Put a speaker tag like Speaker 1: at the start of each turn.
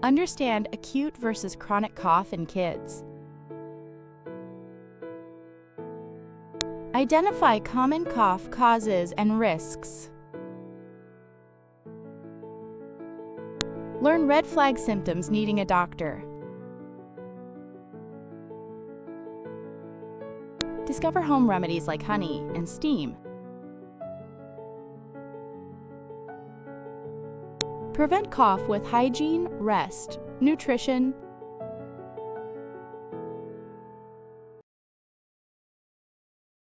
Speaker 1: Understand acute versus chronic cough in kids. Identify common cough causes and risks. Learn red flag symptoms needing a doctor. Discover home remedies like honey and steam. Prevent cough with hygiene, rest, nutrition,